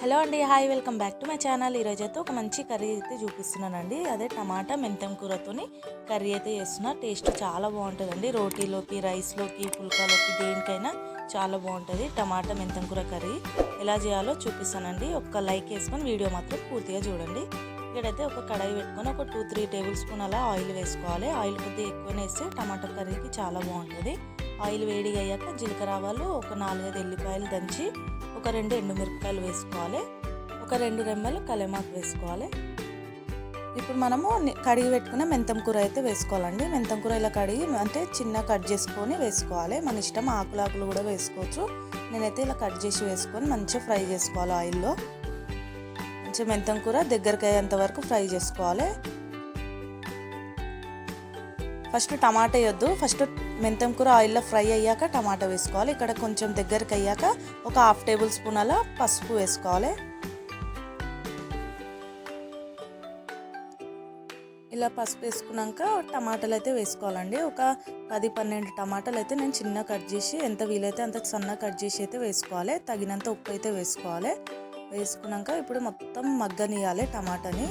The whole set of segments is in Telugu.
హలో అండి, hi, welcome back to my channel. ఈరోజు అయితే ఒక మంచి కర్రీ అయితే చూపిస్తున్నానండి. అదే టమాటా మెంతం కూరతోని కర్రీ అయితే చేస్తున్నా. టేస్ట్ చాలా బాగుంటుందండి. రోటీలోకి, రైస్లోకి, పుల్కాలోకి, దేనికైనా చాలా బాగుంటుంది. టమాటా మెంతం కూర కర్రీ ఎలా చేయాలో చూపిస్తానండి. ఒక లైక్ వేసుకొని వీడియో మాత్రం పూర్తిగా చూడండి. ఇక్కడైతే ఒక కడాయి పెట్టుకొని ఒక 2-3 టేబుల్ స్పూన్ అలా ఆయిల్ వేసుకోవాలి. ఆయిల్ కొద్దిగా ఎక్కువనే వేస్తే టమాటా కర్రీకి చాలా బాగుంటుంది. ఆయిల్ వేడిగా అయ్యాక జీలకర్ర ఆవాలు, ఒక 4-5 ఎల్లిపాయలు దంచి, ఒక 2 ఎండుమిరపకాయలు వేసుకోవాలి. ఒక 2 రెమ్మలు కలేమాకు వేసుకోవాలి. ఇప్పుడు మనము కడిగి పెట్టుకున్న మెంతం కూర అయితే వేసుకోవాలండి. మెంతం కూర ఇలా కడిగి అంటే చిన్న కట్ చేసుకొని వేసుకోవాలి. మన ఇష్టం, ఆకులు కూడా వేసుకోవచ్చు. నేనైతే ఇలా కట్ చేసి వేసుకొని మంచిగా ఫ్రై చేసుకోవాలి. ఆయిల్లో మంచిగా మెంతం కూర దగ్గరికి అయ్యేంత వరకు ఫ్రై చేసుకోవాలి. ఫస్ట్ టమాటా వేయొద్దు. ఫస్ట్ మెంతం కూర ఆయిల్లో ఫ్రై అయ్యాక టమాటా వేసుకోవాలి. ఇక్కడ కొంచెం దగ్గరికి అయ్యాక ఒక 1/2 టేబుల్ స్పూన్ అలా పసుపు వేసుకోవాలి. ఇలా పసుపు వేసుకున్నాక టమాటాలు అయితే వేసుకోవాలండి. ఒక 10-12 టమాటాలు అయితే నేను చిన్న కట్ చేసి, ఎంత వీలైతే అంత సన్న కట్ చేసి అయితే వేసుకోవాలి. తగినంత ఉప్పు అయితే వేసుకోవాలి. వేసుకున్నాక ఇప్పుడు మొత్తం మగ్గనియాలి టమాటాని.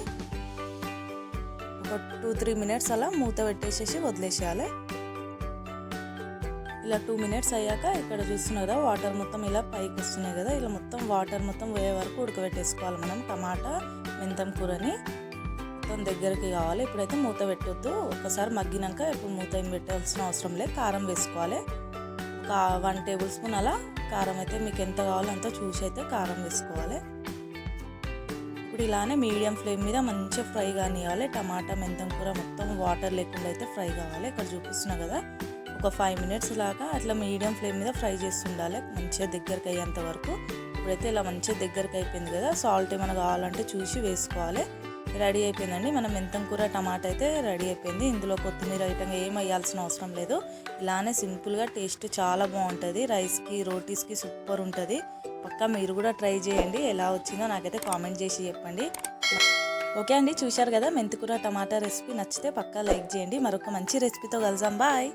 ఒక 2-3 మినిట్స్ అలా మూత పెట్టేసేసి వదిలేసేయాలి. ఇలా 2 మినిట్స్ అయ్యాక ఇక్కడ చూస్తున్నారు కదా, వాటర్ మొత్తం ఇలా పైకి వస్తున్నాయి కదా, ఇలా మొత్తం వాటర్ మొత్తం పోయే వరకు ఉడకబెట్టేసుకోవాలి మనం టమాటా మెంతం కూరని. మొత్తం దగ్గరికి కావాలి. ఇప్పుడైతే మూత పెట్టొద్దు. ఒకసారి మగ్గినాక ఇప్పుడు మూత ఏం పెట్టాల్సిన అవసరం లేదు. కారం వేసుకోవాలి. ఒక 1 టేబుల్ స్పూన్ అలా కారం అయితే మీకు ఎంత కావాలో అంత చూసి అయితే కారం వేసుకోవాలి. ఇప్పుడు ఇలానే మీడియం ఫ్లేమ్ మీద మంచిగా ఫ్రై కానివ్వాలి. టమాటా మెంతం కూర మొత్తం వాటర్ లేకుండా అయితే ఫ్రై కావాలి. ఇక్కడ చూపిస్తున్నా కదా, ఒక 5 మినిట్స్ లాగా అట్లా మీడియం ఫ్లేమ్ మీద ఫ్రై చేస్తుండాలి మంచిగా దగ్గరికి అయ్యేంత వరకు. ఇప్పుడైతే ఇలా మంచిగా దగ్గరికి అయిపోయింది కదా, సాల్ట్ ఏమైనా కావాలంటే చూసి వేసుకోవాలి. రెడీ అయిపోయిందండి మన మెంతం కూర టమాటా అయితే రెడీ అయిపోయింది. ఇందులో కొత్తిమీర ఐటమ్ ఏం వేయాల్సిన అవసరం లేదు. ఇలానే సింపుల్గా టేస్ట్ చాలా బాగుంటుంది. రైస్కి, రోటీస్కి సూపర్ ఉంటుంది. పక్కా మీరు కూడా ట్రై చేయండి. ఎలా వచ్చిందో నాకైతే కామెంట్ చేసి చెప్పండి. ఓకే అండి, చూశారు కదా మెంతికూర టమాటా రెసిపీ. నచ్చితే పక్కా లైక్ చేయండి. మరొక మంచి రెసిపీతో కలుద్దాం. బాయ్.